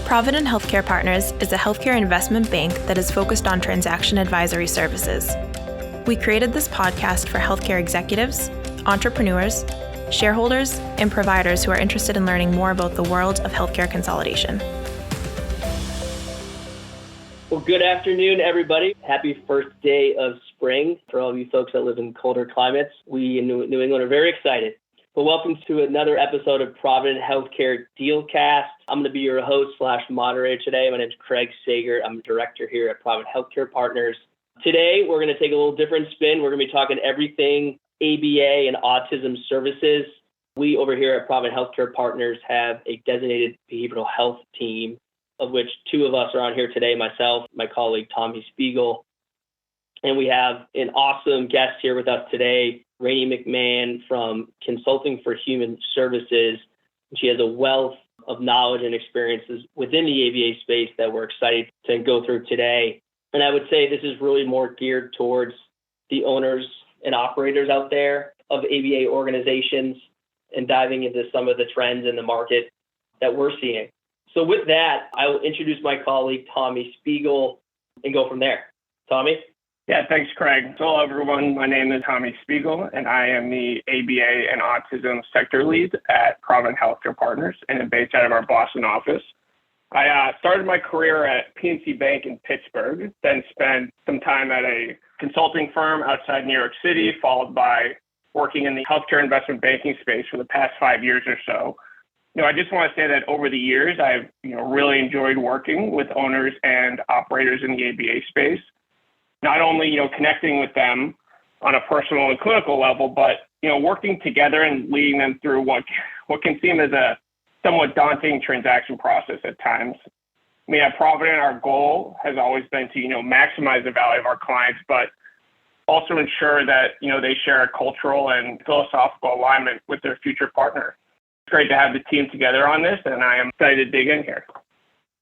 Provident Healthcare Partners is a healthcare investment bank that is focused on transaction advisory services. We created this podcast for healthcare executives, entrepreneurs, shareholders, and providers who are interested in learning more about the world of healthcare consolidation. Well, good afternoon, everybody. Happy first day of spring for all of you folks that live in colder climates. We in New England are very excited. But welcome to another episode of Provident Healthcare Dealcast. I'm going to be your host/moderator today. My name is Craig Sager. I'm a director here at Provident Healthcare Partners. Today, we're going to take a little different spin. We're going to be talking everything ABA and Autism Services. We over here at Provident Healthcare Partners have a designated behavioral health team, of which two of us are on here today, myself, my colleague, Tommy Spiegel. And we have an awesome guest here with us today, Rayni McMahon from Consulting for Human Services. She has a wealth of knowledge and experiences within the ABA space that we're excited to go through today. And I would say this is really more geared towards the owners and operators out there of ABA organizations and diving into some of the trends in the market that we're seeing. So with that, I will introduce my colleague, Tommy Spiegel, and go from there. Tommy? Yeah, thanks, Craig. So hello, everyone. My name is Tommy Spiegel, and I am the ABA and Autism Sector Lead at Provident Healthcare Partners, and I'm based out of our Boston office. I started my career at PNC Bank in Pittsburgh, then spent some time at a consulting firm outside New York City, followed by working in the healthcare investment banking space for the past 5 years or so. I just want to say that over the years, I've really enjoyed working with owners and operators in the ABA space. Not only, connecting with them on a personal and clinical level, but, working together and leading them through what can seem as a somewhat daunting transaction process at times. I mean, at Provident, our goal has always been to, maximize the value of our clients, but also ensure that, they share a cultural and philosophical alignment with their future partner. It's great to have the team together on this, and I am excited to dig in here.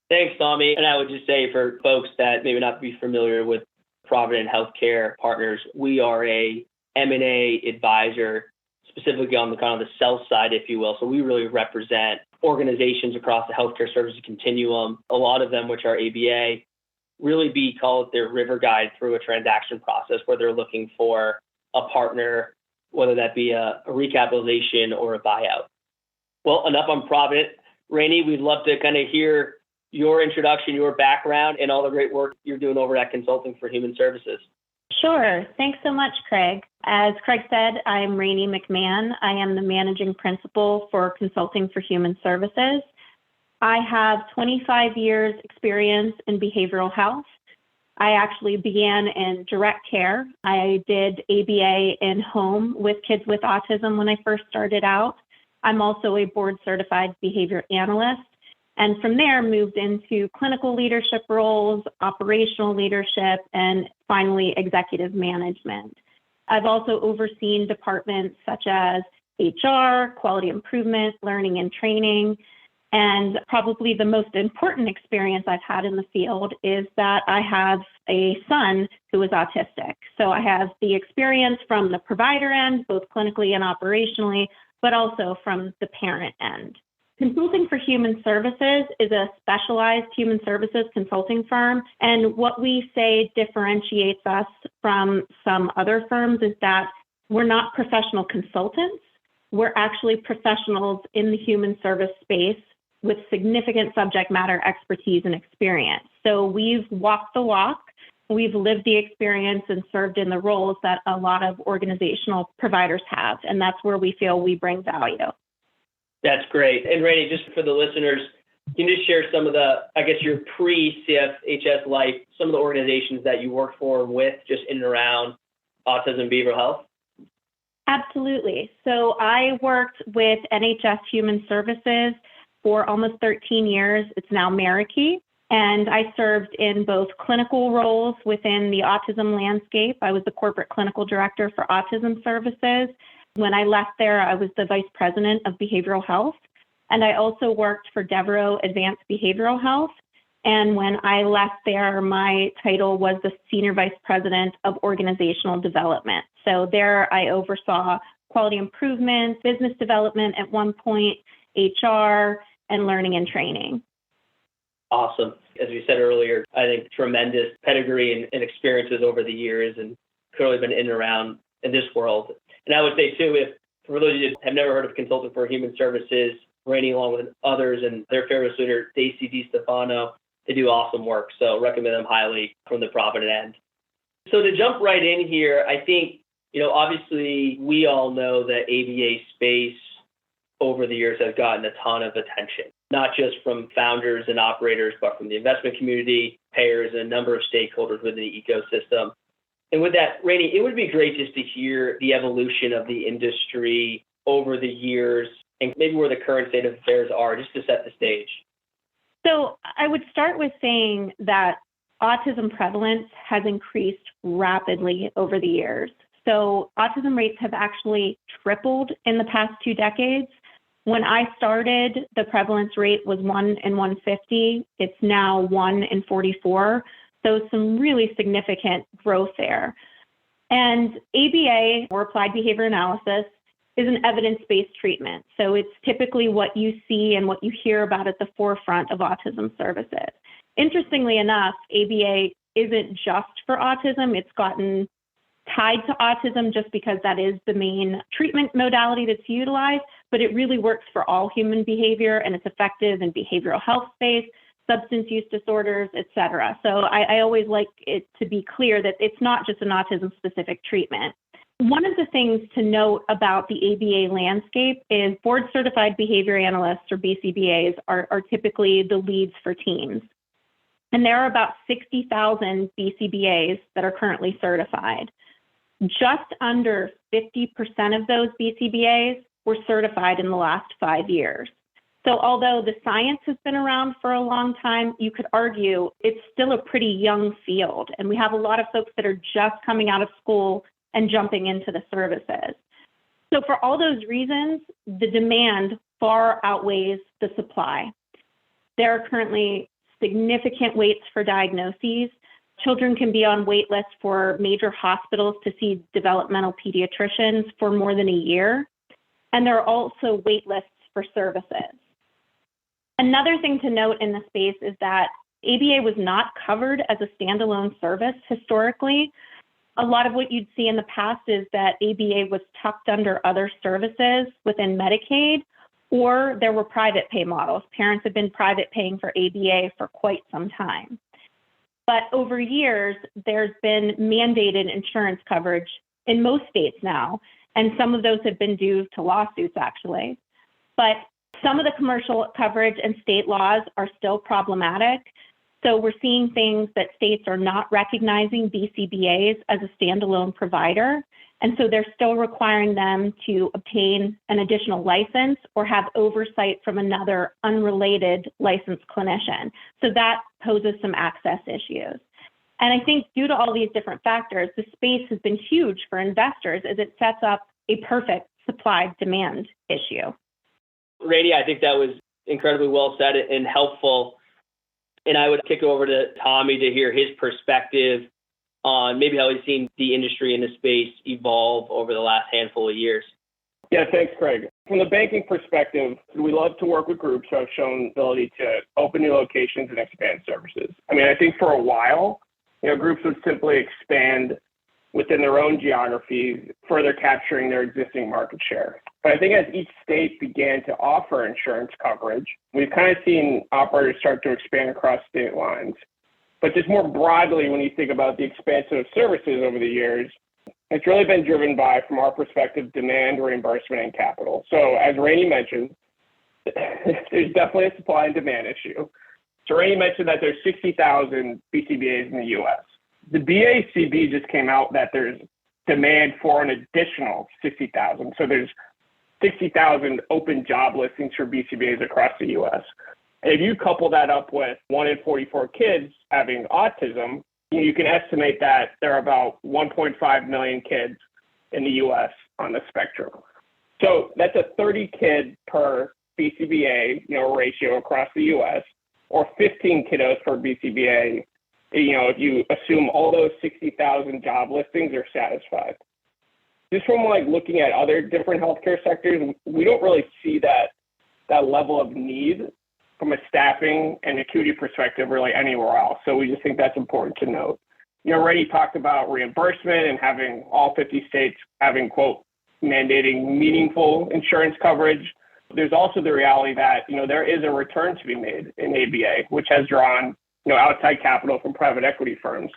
Thanks, Tommy. And I would just say for folks that maybe not be familiar with Provident Healthcare Partners, we are a M&A advisor, specifically on the kind of the sell side, if you will. So we really represent organizations across the healthcare services continuum, a lot of them, which are ABA, really be called their river guide through a transaction process where they're looking for a partner, whether that be a recapitalization or a buyout. Well, enough on Provident. Rayni, we'd love to kind of hear your introduction, your background, and all the great work you're doing over at Consulting for Human Services. Sure. Thanks so much, Craig. As Craig said, I'm Rayni McMahon. I am the managing principal for Consulting for Human Services. I have 25 years experience in behavioral health. I actually began in direct care. I did ABA in home with kids with autism when I first started out. I'm also a board certified behavior analyst. And from there, moved into clinical leadership roles, operational leadership, and finally, executive management. I've also overseen departments such as HR, quality improvement, learning and training. And probably the most important experience I've had in the field is that I have a son who is autistic. So I have the experience from the provider end, both clinically and operationally, but also from the parent end. Consulting for Human Services is a specialized human services consulting firm, and what we say differentiates us from some other firms is that we're not professional consultants. We're actually professionals in the human service space with significant subject matter expertise and experience. So we've walked the walk, we've lived the experience and served in the roles that a lot of organizational providers have, and that's where we feel we bring value. That's great. And Rayni, just for the listeners, can you just share some of the, your pre-CFHS life, some of the organizations that you work for with just in and around autism and behavioral health? Absolutely. So I worked with NHS Human Services for almost 13 years. It's now Marikey. And I served in both clinical roles within the autism landscape. I was the corporate clinical director for Autism Services. When I left there, I was the vice president of behavioral health. And I also worked for Devereaux Advanced Behavioral Health. And when I left there, my title was the senior vice president of organizational development. So there I oversaw quality improvement, business development at one point, HR, and learning and training. Awesome. As we said earlier, I think tremendous pedigree and experiences over the years and clearly been in and around in this world. And I would say too, if for those of you that have never heard of Consultant for Human Services, Rayni along with others and their fearless leader, Daisy DiStefano, they do awesome work. So recommend them highly from the Provident end. So to jump right in here, I think, obviously we all know that ABA space over the years has gotten a ton of attention, not just from founders and operators, but from the investment community, payers, and a number of stakeholders within the ecosystem. And with that, Rayni, it would be great just to hear the evolution of the industry over the years and maybe where the current state of affairs are, just to set the stage. So I would start with saying that autism prevalence has increased rapidly over the years. So autism rates have actually tripled in the past 2 decades. When I started, the prevalence rate was 1 in 150. It's now 1 in 44. So some really significant growth there. And ABA, or applied behavior analysis, is an evidence-based treatment. So it's typically what you see and what you hear about at the forefront of autism services. Interestingly enough, ABA isn't just for autism. It's gotten tied to autism just because that is the main treatment modality that's utilized, but it really works for all human behavior, and it's effective in behavioral health space, substance use disorders, et cetera. So I always like it to be clear that it's not just an autism-specific treatment. One of the things to note about the ABA landscape is board-certified behavior analysts, or BCBAs, are typically the leads for teams. And there are about 60,000 BCBAs that are currently certified. Just under 50% of those BCBAs were certified in the last 5 years. So although the science has been around for a long time, you could argue it's still a pretty young field. And we have a lot of folks that are just coming out of school and jumping into the services. So for all those reasons, the demand far outweighs the supply. There are currently significant waits for diagnoses. Children can be on wait lists for major hospitals to see developmental pediatricians for more than a year. And there are also wait lists for services. Another thing to note in the space is that ABA was not covered as a standalone service historically. A lot of what you'd see in the past is that ABA was tucked under other services within Medicaid, or there were private pay models. Parents have been private paying for ABA for quite some time. But over years, there's been mandated insurance coverage in most states now, and some of those have been due to lawsuits, actually. But some of the commercial coverage and state laws are still problematic. So we're seeing things that states are not recognizing BCBAs as a standalone provider. And so they're still requiring them to obtain an additional license or have oversight from another unrelated licensed clinician. So that poses some access issues. And I think due to all these different factors, the space has been huge for investors as it sets up a perfect supply-demand issue. Rayni, I think that was incredibly well said and helpful. And I would kick it over to Tommy to hear his perspective on maybe how he's seen the industry in the space evolve over the last handful of years. Yeah, thanks, Craig. From the banking perspective, we love to work with groups who have shown ability to open new locations and expand services. I mean, I think for a while, groups would simply expand within their own geographies, further capturing their existing market share. But I think as each state began to offer insurance coverage, we've kind of seen operators start to expand across state lines. But just more broadly, when you think about the expansion of services over the years, it's really been driven by, from our perspective, demand, reimbursement, and capital. So as Rayni mentioned, there's definitely a supply and demand issue. So Rayni mentioned that there's 60,000 BCBAs in the U.S. The BACB just came out that there's demand for an additional 60,000. So there's 60,000 open job listings for BCBAs across the U.S. If you couple that up with 1 in 44 kids having autism, you can estimate that there are about 1.5 million kids in the U.S. on the spectrum. So that's a 30 kid per BCBA, ratio across the U.S., or 15 kiddos per BCBA, if you assume all those 60,000 job listings are satisfied. Just from looking at other different healthcare sectors, we don't really see that level of need from a staffing and acuity perspective really anywhere else. So we just think that's important to note. You already talked about reimbursement and having all 50 states having, quote, mandating meaningful insurance coverage. There's also the reality that, there is a return to be made in ABA, which has drawn, outside capital from private equity firms.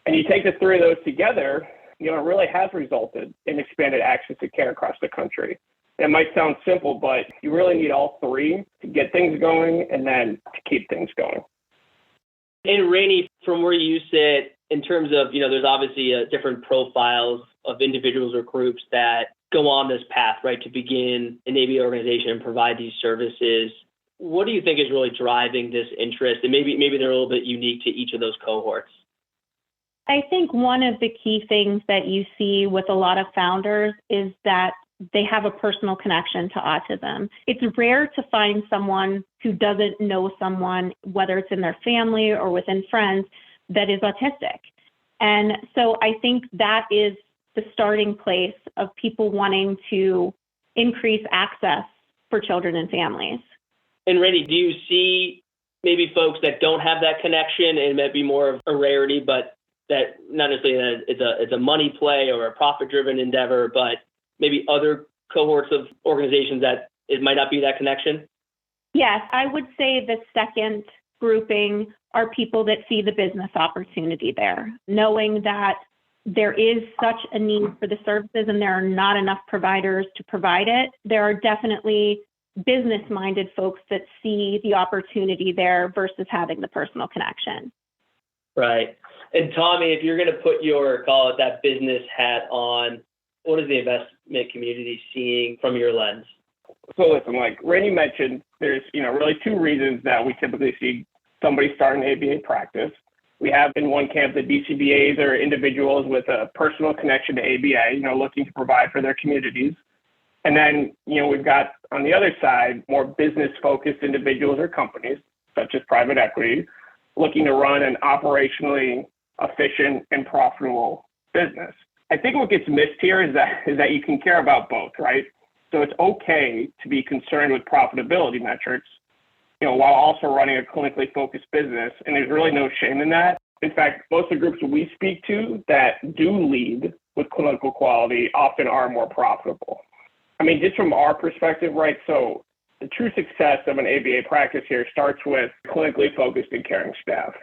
And you take the three of those together, it really has resulted in expanded access to care across the country. It might sound simple, but you really need all three to get things going and then to keep things going. And Rayni, from where you sit, in terms of, there's obviously different profiles of individuals or groups that go on this path, right, to begin an ABA organization and provide these services. What do you think is really driving this interest? And maybe they're a little bit unique to each of those cohorts. I think one of the key things that you see with a lot of founders is that they have a personal connection to autism. It's rare to find someone who doesn't know someone, whether it's in their family or within friends, that is autistic. And so I think that is the starting place of people wanting to increase access for children and families. And Rayni, do you see maybe folks that don't have that connection and it might be more of a rarity, but that not necessarily it's a money play or a profit-driven endeavor, but maybe other cohorts of organizations that it might not be that connection? Yes, I would say the second grouping are people that see the business opportunity there, knowing that there is such a need for the services and there are not enough providers to provide it. There are definitely business-minded folks that see the opportunity there versus having the personal connection. Right. And Tommy, if you're going to put your, call it that business hat on, what is the investment community seeing from your lens? So listen, like Rayni mentioned, there's, really two reasons that we typically see somebody start an ABA practice. We have in one camp the BCBAs, or individuals with a personal connection to ABA, looking to provide for their communities. And then, we've got on the other side, more business-focused individuals or companies, such as private equity, looking to run an operationally efficient and profitable business. I think what gets missed here is that you can care about both, right? So it's okay to be concerned with profitability metrics, while also running a clinically focused business. And there's really no shame in that. In fact, most of the groups we speak to that do lead with clinical quality often are more profitable. I mean, just from our perspective, right? So the true success of an ABA practice here starts with clinically focused and caring staff.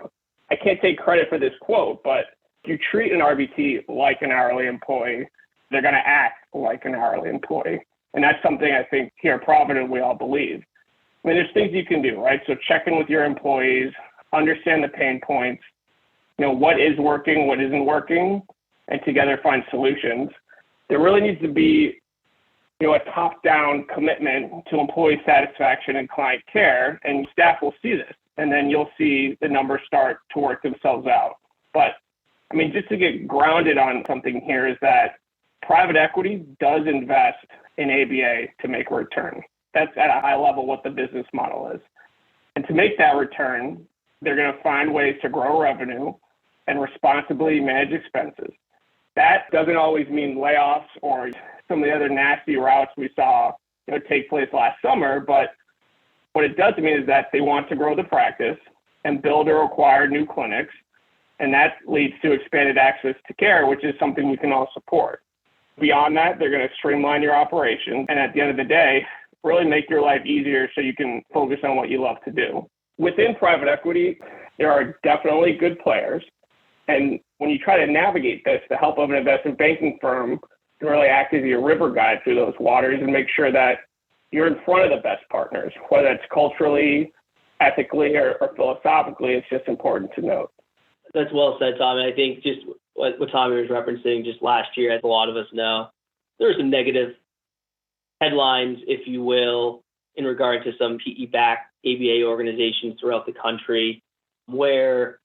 I can't take credit for this quote, but if you treat an RBT like an hourly employee, they're going to act like an hourly employee. And that's something I think here at Provident we all believe. I mean, there's things you can do, right? So check in with your employees, understand the pain points, what is working, what isn't working, and together find solutions. There really needs to be, a top-down commitment to employee satisfaction and client care, and staff will see this. And then you'll see the numbers start to work themselves out. But, I mean, just to get grounded on something here is that private equity does invest in ABA to make a return. That's at a high level what the business model is. And to make that return, they're going to find ways to grow revenue and responsibly manage expenses. That doesn't always mean layoffs or some of the other nasty routes we saw take place last summer, but what it does mean is that they want to grow the practice and build or acquire new clinics, and that leads to expanded access to care, which is something we can all support. Beyond that, they're going to streamline your operations, and at the end of the day, really make your life easier so you can focus on what you love to do. Within private equity, there are definitely good players, and when you try to navigate this, the help of an investment banking firm can really act as your river guide through those waters and make sure that you're in front of the best partners, whether it's culturally, ethically, or philosophically. It's just important to note. That's well said, Tommy. I think just what Tommy was referencing just last year, as a lot of us know, there were some negative headlines, if you will, in regard to some PE-backed ABA organizations throughout the country where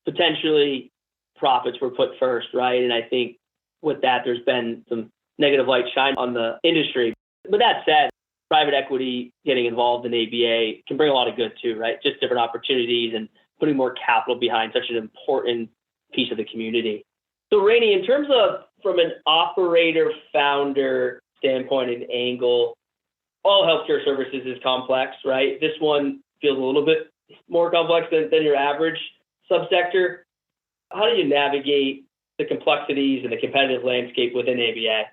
potentially profits were put first, right? And I think with that, there's been some negative light shine on the industry. But that said, private equity getting involved in ABA can bring a lot of good too, right? Just different opportunities and putting more capital behind such an important piece of the community. So Rayni, in terms of from an operator founder standpoint and angle, all healthcare services is complex, right? This one feels a little bit more complex than your average subsector. How do you navigate the complexities and the competitive landscape within ABA?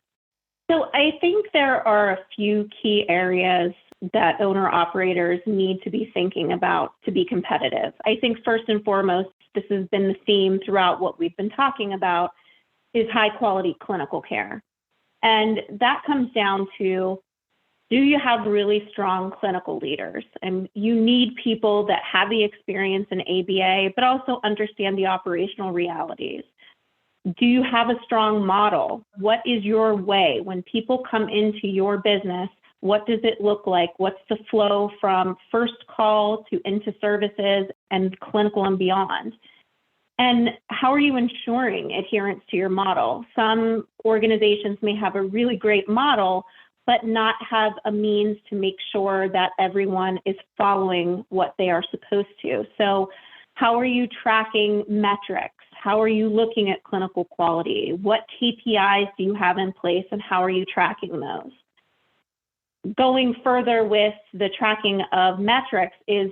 So I think there are a few key areas that owner-operators need to be thinking about to be competitive. I think first and foremost, this has been the theme throughout what we've been talking about, is high-quality clinical care. And that comes down to, do you have really strong clinical leaders? And you need people that have the experience in ABA, but also understand the operational realities. Do you have a strong model? What is your way? When people come into your business, what does it look like? What's the flow from first call to into services and clinical and beyond? And how are you ensuring adherence to your model? Some organizations may have a really great model, but not have a means to make sure that everyone is following what they are supposed to. So how are you tracking metrics? How are you looking at clinical quality? What KPIs do you have in place, and how are you tracking those? Going further with the tracking of metrics is,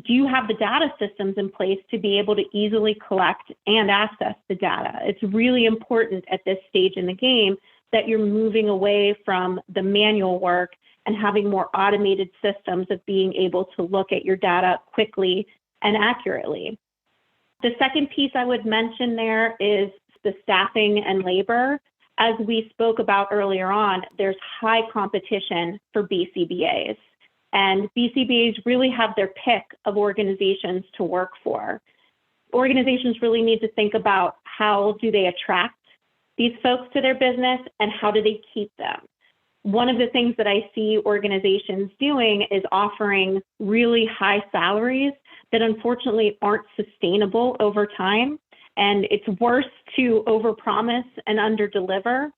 do you have the data systems in place to be able to easily collect and access the data? It's really important at this stage in the game that you're moving away from the manual work and having more automated systems of being able to look at your data quickly and accurately. The second piece I would mention there is the staffing and labor. As we spoke about earlier on, there's high competition for BCBAs, and BCBAs really have their pick of organizations to work for. Organizations really need to think about, how do they attract these folks to their business, and how do they keep them? One of the things that I see organizations doing is offering really high salaries that unfortunately aren't sustainable over time. And it's worse to overpromise and underdeliver.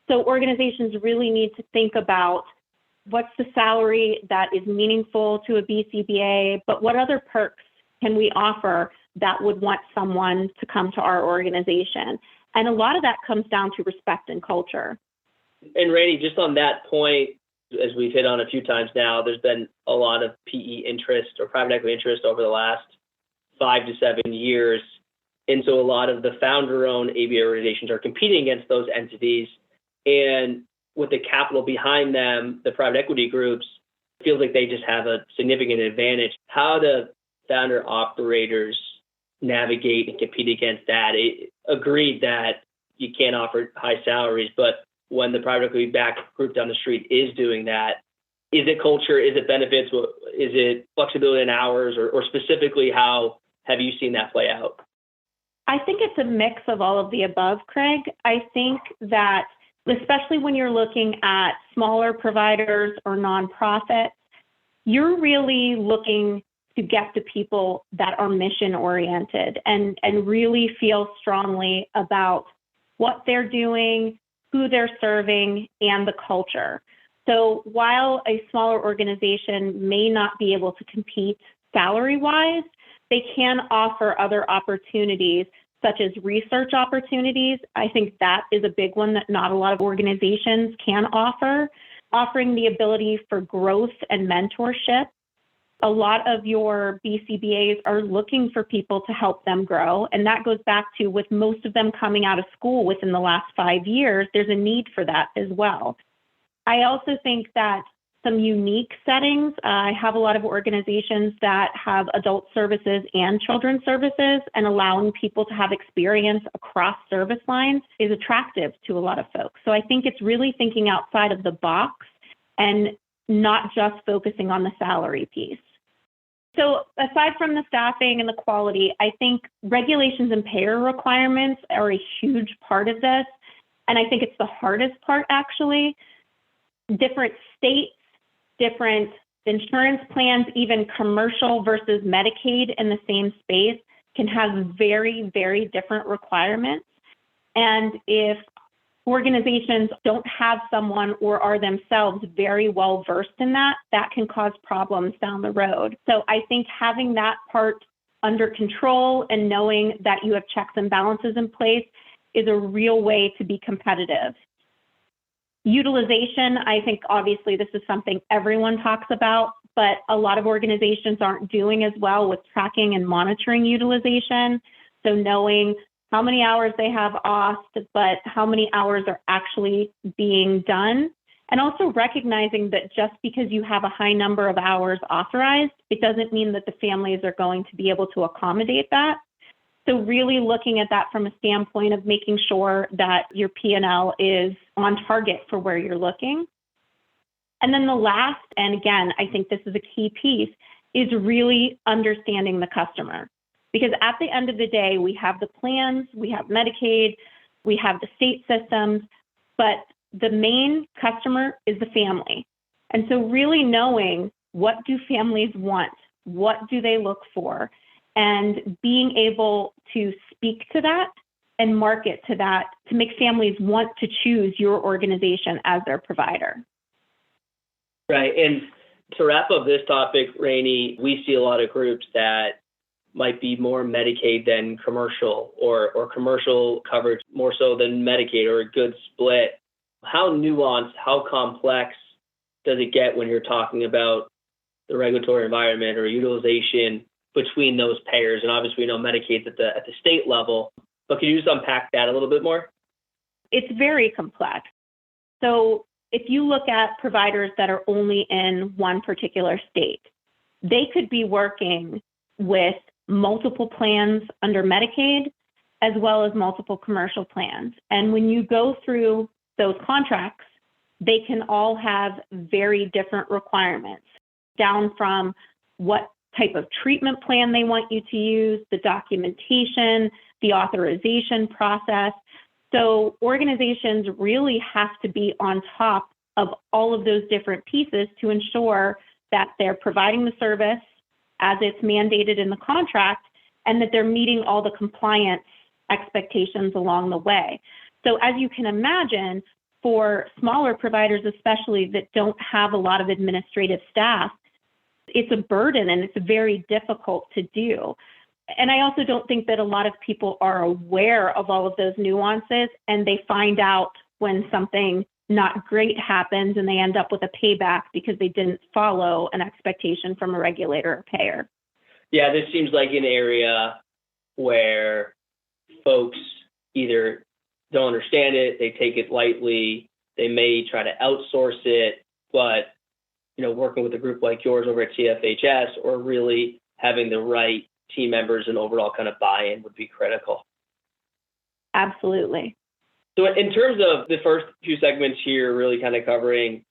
So organizations really need to think about, what's the salary that is meaningful to a BCBA, but what other perks can we offer that would want someone to come to our organization? And a lot of that comes down to respect and culture. And Rayni, just on that point, as we've hit on a few times now, there's been a lot of PE interest or private equity interest over the last 5 to 7 years. And so a lot of the founder-owned ABA organizations are competing against those entities. And with the capital behind them, the private equity groups, it feels like they just have a significant advantage. How do founder operators navigate and compete against that? Agreed that you can't offer high salaries, but when the private equity backed group down the street is doing that, is it culture? Is it benefits? Is it flexibility in hours? Or specifically, how have you seen that play out? I think it's a mix of all of the above, Craig. I think that especially when you're looking at smaller providers or nonprofits, you're really looking to get to people that are mission oriented and really feel strongly about what they're doing, who they're serving, and the culture. So while a smaller organization may not be able to compete salary-wise, they can offer other opportunities, such as research opportunities. I think that is a big one that not a lot of organizations can offer, offering the ability for growth and mentorship. A lot of your BCBAs are looking for people to help them grow. And that goes back to, with most of them coming out of school within the last 5 years, there's a need for that as well. I also think that some unique settings, I have a lot of organizations that have adult services and children's services, and allowing people to have experience across service lines is attractive to a lot of folks. So I think it's really thinking outside of the box and not just focusing on the salary piece. So aside from the staffing and the quality, I think regulations and payer requirements are a huge part of this. And I think it's the hardest part, actually. Different states, different insurance plans, even commercial versus Medicaid in the same space, can have very, very different requirements. And if organizations don't have someone or are themselves very well versed in that, that can cause problems down the road. So I think having that part under control and knowing that you have checks and balances in place is a real way to be competitive. Utilization, I think obviously this is something everyone talks about, but a lot of organizations aren't doing as well with tracking and monitoring utilization. So knowing how many hours they have off, but how many hours are actually being done. And also recognizing that just because you have a high number of hours authorized, it doesn't mean that the families are going to be able to accommodate that. So really looking at that from a standpoint of making sure that your P&L is on target for where you're looking. And then the last, and again, I think this is a key piece, is really understanding the customer. Because at the end of the day, we have the plans, we have Medicaid, we have the state systems, but the main customer is the family. And so really knowing what do families want, what do they look for, and being able to speak to that and market to that to make families want to choose your organization as their provider. Right. And to wrap up this topic, Rayni, we see a lot of groups that might be more Medicaid than commercial, or commercial coverage more so than Medicaid, or a good split. How nuanced, how complex does it get when you're talking about the regulatory environment or utilization between those payers? And obviously we know Medicaid's at the state level, but can you just unpack that a little bit more? It's very complex. So if you look at providers that are only in one particular state, they could be working with multiple plans under Medicaid as well as multiple commercial plans. And when you go through those contracts, they can all have very different requirements, down from what type of treatment plan they want you to use, the documentation, the authorization process. So organizations really have to be on top of all of those different pieces to ensure that they're providing the service as it's mandated in the contract, and that they're meeting all the compliance expectations along the way. So as you can imagine, for smaller providers, especially that don't have a lot of administrative staff, it's a burden and it's very difficult to do. And I also don't think that a lot of people are aware of all of those nuances, and they find out when something not great happens and they end up with a payback because they didn't follow an expectation from a regulator or payer. Yeah, this seems like an area where folks either don't understand it, they take it lightly, they may try to outsource it, but working with a group like yours over at CFHS, or really having the right team members and overall kind of buy-in would be critical. Absolutely. So in terms of the first few segments here, really kind of covering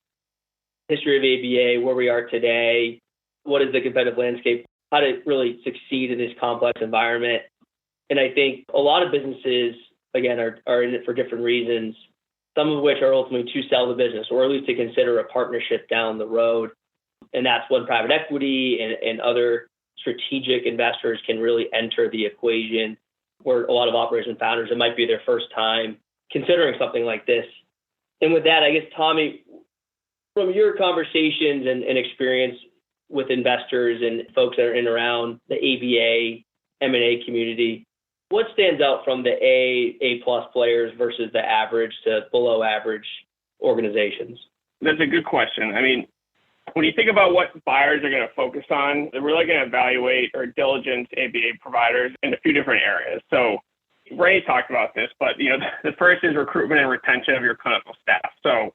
history of ABA, where we are today, what is the competitive landscape, how to really succeed in this complex environment. And I think a lot of businesses, again, are in it for different reasons, some of which are ultimately to sell the business, or at least to consider a partnership down the road. And that's when private equity and other strategic investors can really enter the equation, where a lot of operators and founders, it might be their first time considering something like this. And with that, I guess, Tommy, from your conversations and experience with investors and folks that are in around the ABA M&A community, what stands out from the A+ players versus the average to below average organizations? That's a good question. I mean, when you think about what buyers are going to focus on, they're really going to evaluate or diligence ABA providers in a few different areas. So Ray talked about this, but the first is recruitment and retention of your clinical staff. So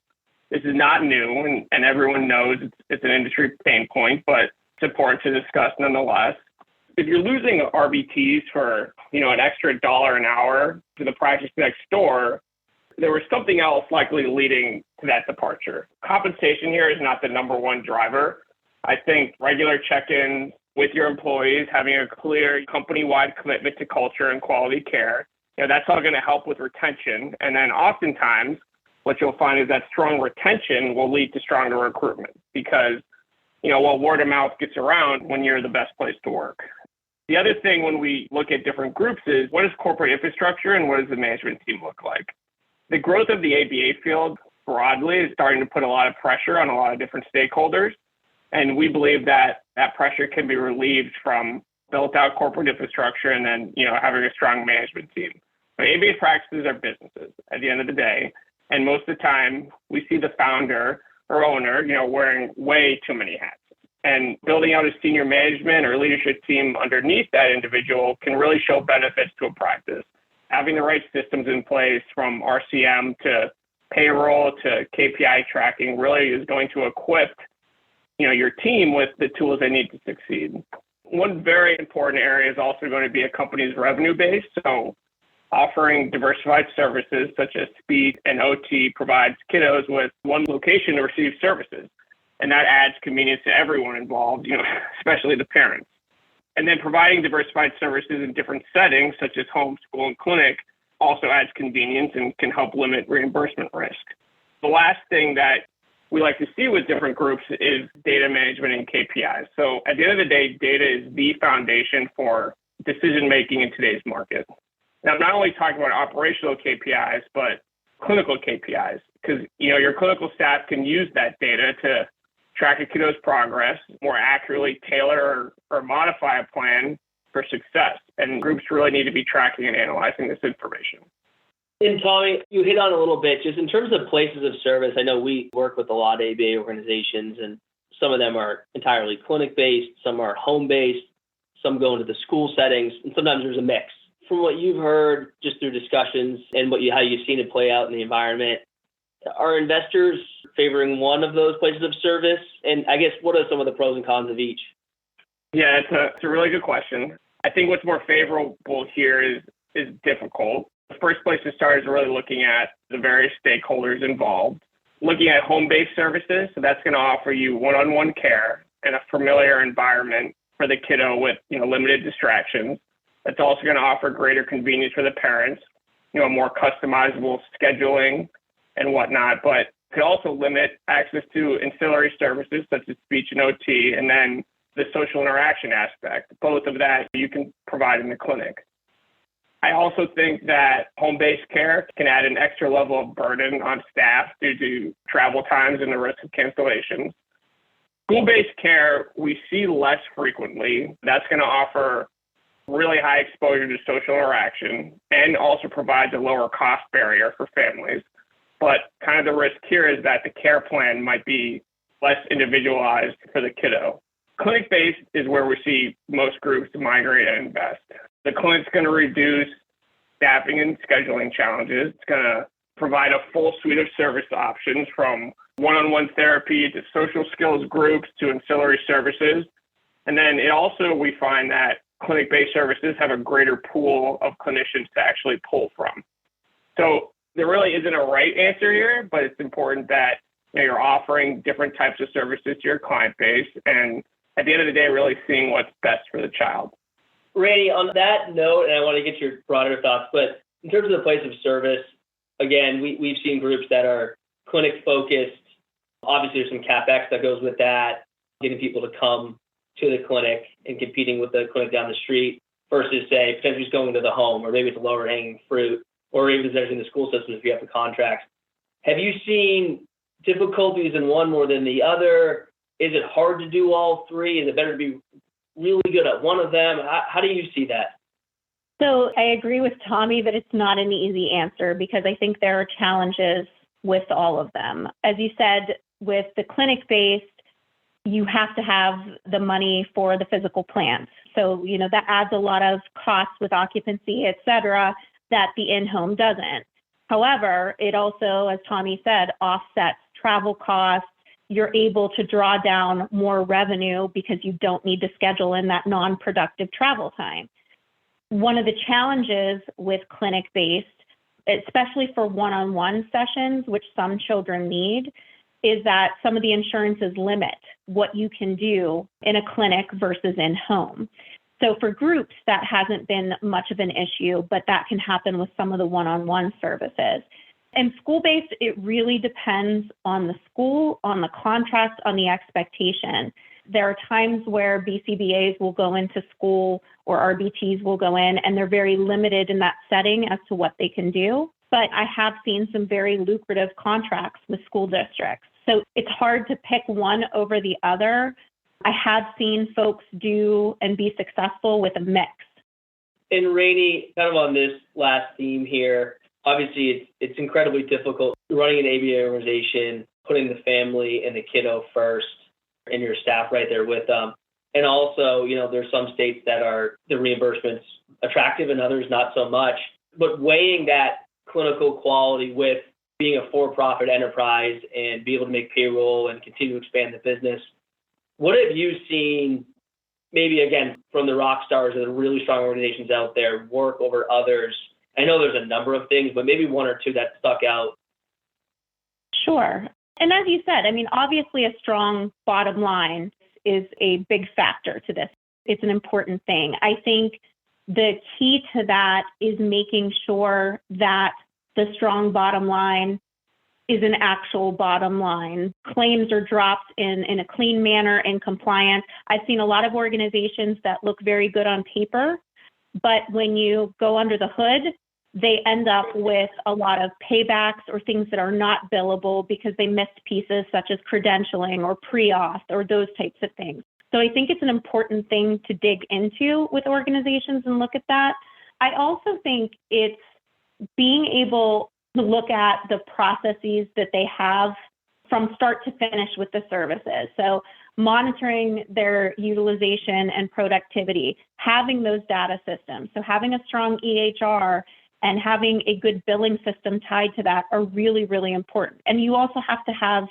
this is not new, and everyone knows it's an industry pain point, but it's important to discuss nonetheless. If you're losing RBTs for an extra $1 an hour to the practice next door, there was something else likely leading to that departure. Compensation here is not the number one driver. I think regular check-ins with your employees, having a clear company-wide commitment to culture and quality care, that's all going to help with retention. And then oftentimes, what you'll find is that strong retention will lead to stronger recruitment because, while word of mouth gets around when you're the best place to work. The other thing when we look at different groups is what is corporate infrastructure and what does the management team look like? The growth of the ABA field broadly is starting to put a lot of pressure on a lot of different stakeholders. And we believe that that pressure can be relieved from built out corporate infrastructure and then, having a strong management team. But ABA practices are businesses at the end of the day. And most of the time, we see the founder or owner, wearing way too many hats. And building out a senior management or leadership team underneath that individual can really show benefits to a practice. Having the right systems in place, from RCM to payroll to KPI tracking, really is going to equip your team with the tools they need to succeed. One very important area is also going to be a company's revenue base. So offering diversified services such as speed and OT provides kiddos with one location to receive services. And that adds convenience to everyone involved, especially the parents. And then providing diversified services in different settings, such as home, school, and clinic, also adds convenience and can help limit reimbursement risk. The last thing that we like to see with different groups is data management and KPIs. So at the end of the day, data is the foundation for decision-making in today's market. Now, I'm not only talking about operational KPIs, but clinical KPIs, because your clinical staff can use that data to track a kiddo's progress, more accurately tailor or modify a plan for success. And groups really need to be tracking and analyzing this information. And Tommy, you hit on a little bit, just in terms of places of service. I know we work with a lot of ABA organizations, and some of them are entirely clinic-based, some are home-based, some go into the school settings, and sometimes there's a mix. From what you've heard just through discussions and how you've seen it play out in the environment, are investors favoring one of those places of service? And I guess, what are some of the pros and cons of each? Yeah, it's a really good question. I think what's more favorable here is difficult. The first place to start is really looking at the various stakeholders involved. Looking at home-based services, so that's going to offer you one-on-one care and a familiar environment for the kiddo with limited distractions. That's also going to offer greater convenience for the parents, more customizable scheduling and whatnot, but could also limit access to ancillary services such as speech and OT, and then the social interaction aspect. Both of that you can provide in the clinic. I also think that home-based care can add an extra level of burden on staff due to travel times and the risk of cancellations. School-based care we see less frequently. That's going to offer really high exposure to social interaction and also provides a lower cost barrier for families. But kind of the risk here is that the care plan might be less individualized for the kiddo. Clinic-based is where we see most groups migrate and invest. The clinic's going to reduce staffing and scheduling challenges. It's going to provide a full suite of service options, from one-on-one therapy to social skills groups to ancillary services. And then we find that clinic-based services have a greater pool of clinicians to actually pull from. So there really isn't a right answer here, but it's important that you're offering different types of services to your client base, and at the end of the day, really seeing what's best for the child. Rayni, on that note, and I want to get your broader thoughts, but in terms of the place of service, again, we've seen groups that are clinic-focused. Obviously, there's some CapEx that goes with that, getting people to come to the clinic and competing with the clinic down the street versus, say, potentially just going to the home, or maybe it's a lower-hanging fruit, or even there's in the school system if you have the contracts. Have you seen difficulties in one more than the other? Is it hard to do all three? Is it better to be really good at one of them? How do you see that? So I agree with Tommy that it's not an easy answer, because I think there are challenges with all of them. As you said, with the clinic-based, you have to have the money for the physical plants. So, that adds a lot of costs with occupancy, et cetera, that the in-home doesn't. However, it also, as Tommy said, offsets travel costs. You're able to draw down more revenue because you don't need to schedule in that non-productive travel time. One of the challenges with clinic-based, especially for one-on-one sessions, which some children need, is that some of the insurances limit what you can do in a clinic versus in-home. So for groups, that hasn't been much of an issue, but that can happen with some of the one-on-one services. And school-based, it really depends on the school, on the contract, on the expectation. There are times where BCBAs will go into school or RBTs will go in, and they're very limited in that setting as to what they can do. But I have seen some very lucrative contracts with school districts. So it's hard to pick one over the other. I have seen folks do and be successful with a mix. And Rayni, kind of on this last theme here, Obviously, it's incredibly difficult running an ABA organization, putting the family and the kiddo first and your staff right there with them. And also, there's some states that are the reimbursements attractive and others not so much. But weighing that clinical quality with being a for-profit enterprise and be able to make payroll and continue to expand the business, what have you seen, maybe again, from the rock stars or the really strong organizations out there work over others? I know there's a number of things, but maybe one or two that stuck out. Sure. And as you said, obviously a strong bottom line is a big factor to this. It's an important thing. I think the key to that is making sure that the strong bottom line is an actual bottom line. Claims are dropped in a clean manner and compliant. I've seen a lot of organizations that look very good on paper, but when you go under the hood, they end up with a lot of paybacks or things that are not billable because they missed pieces such as credentialing or pre-auth or those types of things. So I think it's an important thing to dig into with organizations and look at that. I also think it's being able to look at the processes that they have from start to finish with the services. So monitoring their utilization and productivity, having those data systems. So having a strong EHR and having a good billing system tied to that are really, really important. And you also have to have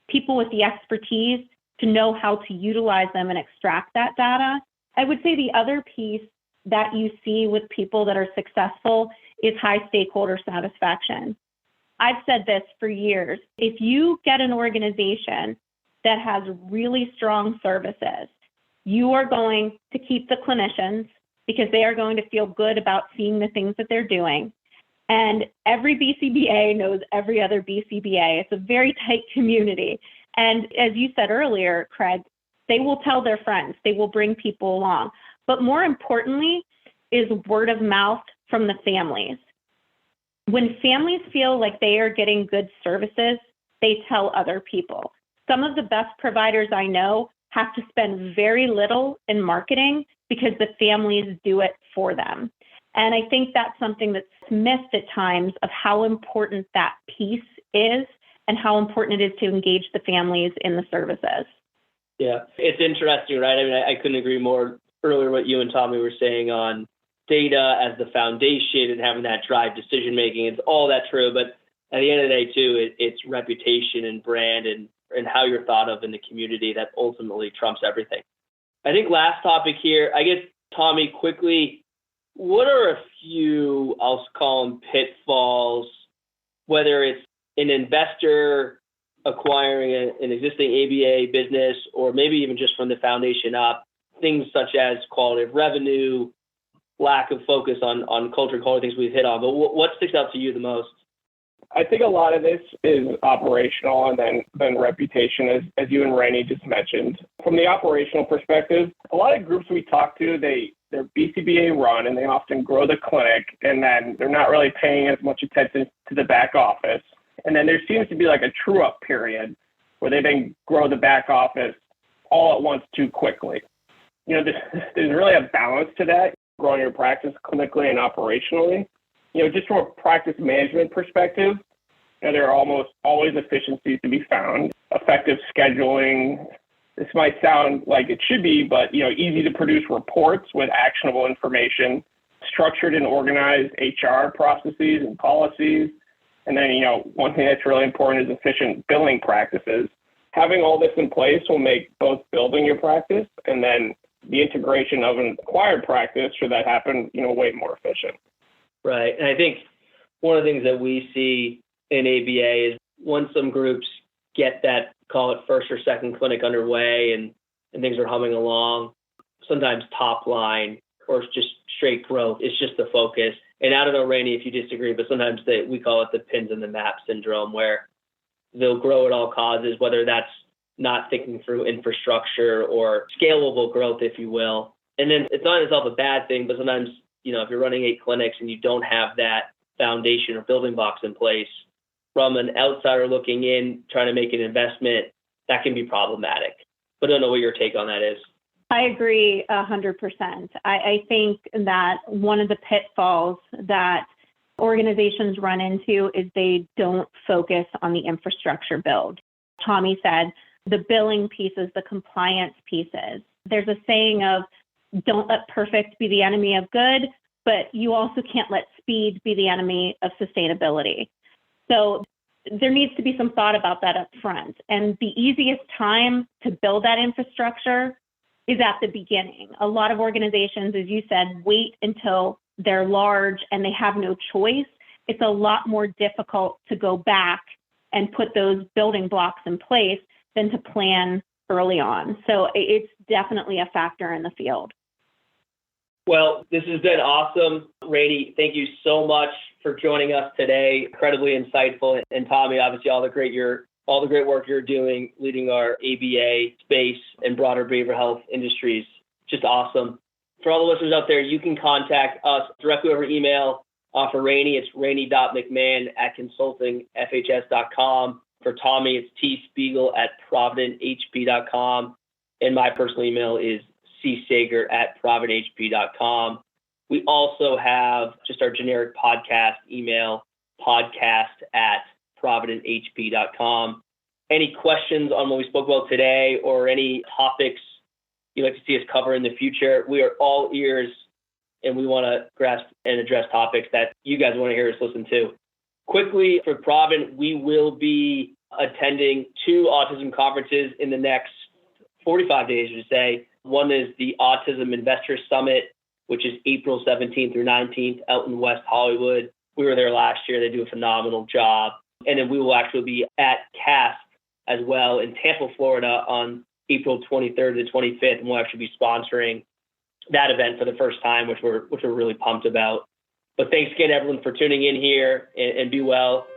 people with the expertise to know how to utilize them and extract that data. I would say the other piece that you see with people that are successful is high stakeholder satisfaction. I've said this for years. If you get an organization that has really strong services, you are going to keep the clinicians because they are going to feel good about seeing the things that they're doing. And every BCBA knows every other BCBA. It's a very tight community. And as you said earlier, Craig, they will tell their friends, they will bring people along. But more importantly is word of mouth from the families. When families feel like they are getting good services, they tell other people. Some of the best providers I know have to spend very little in marketing because the families do it for them. And I think that's something that's missed at times of how important that piece is and how important it is to engage the families in the services. Yeah, it's interesting, right? I couldn't agree more. Earlier, what you and Tommy were saying on data as the foundation and having that drive decision-making, it's all that true. But at the end of the day, too, it's reputation and brand and how you're thought of in the community that ultimately trumps everything. I think last topic here, I guess, Tommy, quickly, what are a few, I'll call them pitfalls, whether it's an investor acquiring an existing ABA business or maybe even just from the foundation up, things such as quality of revenue, lack of focus on culture and quality, things we've hit on. But what sticks out to you the most? I think a lot of this is operational and then reputation, as you and Rayni just mentioned. From the operational perspective, a lot of groups we talk to, they're BCBA run and they often grow the clinic and then they're not really paying as much attention to the back office. And then there seems to be like a true up period where they then grow the back office all at once too quickly. There's really a balance to that, growing your practice clinically and operationally. Just from a practice management perspective, there are almost always efficiencies to be found. Effective scheduling. This might sound like it should be, but, easy to produce reports with actionable information, structured and organized HR processes and policies. And then, one thing that's really important is efficient billing practices. Having all this in place will make both building your practice and then the integration of an acquired practice, should that happen, way more efficient. Right. And I think one of the things that we see in ABA is once some groups get that, call it first or second clinic underway and things are humming along, sometimes top line or just straight growth is just the focus. And I don't know, Rayni, if you disagree, but sometimes we call it the pins in the map syndrome, where they'll grow at all causes, whether that's not thinking through infrastructure or scalable growth, if you will. And then it's not in itself a bad thing, but sometimes, if you're running 8 clinics and you don't have that foundation or building blocks in place, from an outsider looking in, trying to make an investment, that can be problematic. But I don't know what your take on that is. I agree 100%. I think that one of the pitfalls that organizations run into is they don't focus on the infrastructure build. Tommy said the billing pieces, the compliance pieces. There's a saying of don't let perfect be the enemy of good, but you also can't let speed be the enemy of sustainability. So there needs to be some thought about that up front. And the easiest time to build that infrastructure is at the beginning. A lot of organizations, as you said, wait until they're large and they have no choice. It's a lot more difficult to go back and put those building blocks in place than to plan early on. So it's definitely a factor in the field. Well, this has been awesome. Rayni, thank you so much for joining us today. Incredibly insightful. And Tommy, obviously all the great work you're doing, leading our ABA space and broader behavioral health industries. Just awesome. For all the listeners out there, you can contact us directly over email. For Rayni, it's rayni.mcmahon@consultingfhs.com. For Tommy, it's tspiegel@providenthp.com. And my personal email is csager@providenthp.com. We also have just our generic podcast email, podcast@providenthp.com. Any questions on what we spoke about today or any topics you'd like to see us cover in the future, we are all ears, and we want to grasp and address topics that you guys want to hear us listen to. Quickly, for Provident, we will be attending 2 autism conferences in the next 45 days, to say. One is the Autism Investor Summit, which is April 17th through 19th out in West Hollywood. We were there last year. They do a phenomenal job. And then we will actually be at CASP as well in Tampa, Florida on April 23rd to 25th. And we'll actually be sponsoring that event for the first time, which we're really pumped about. But thanks again, everyone, for tuning in here, and be well.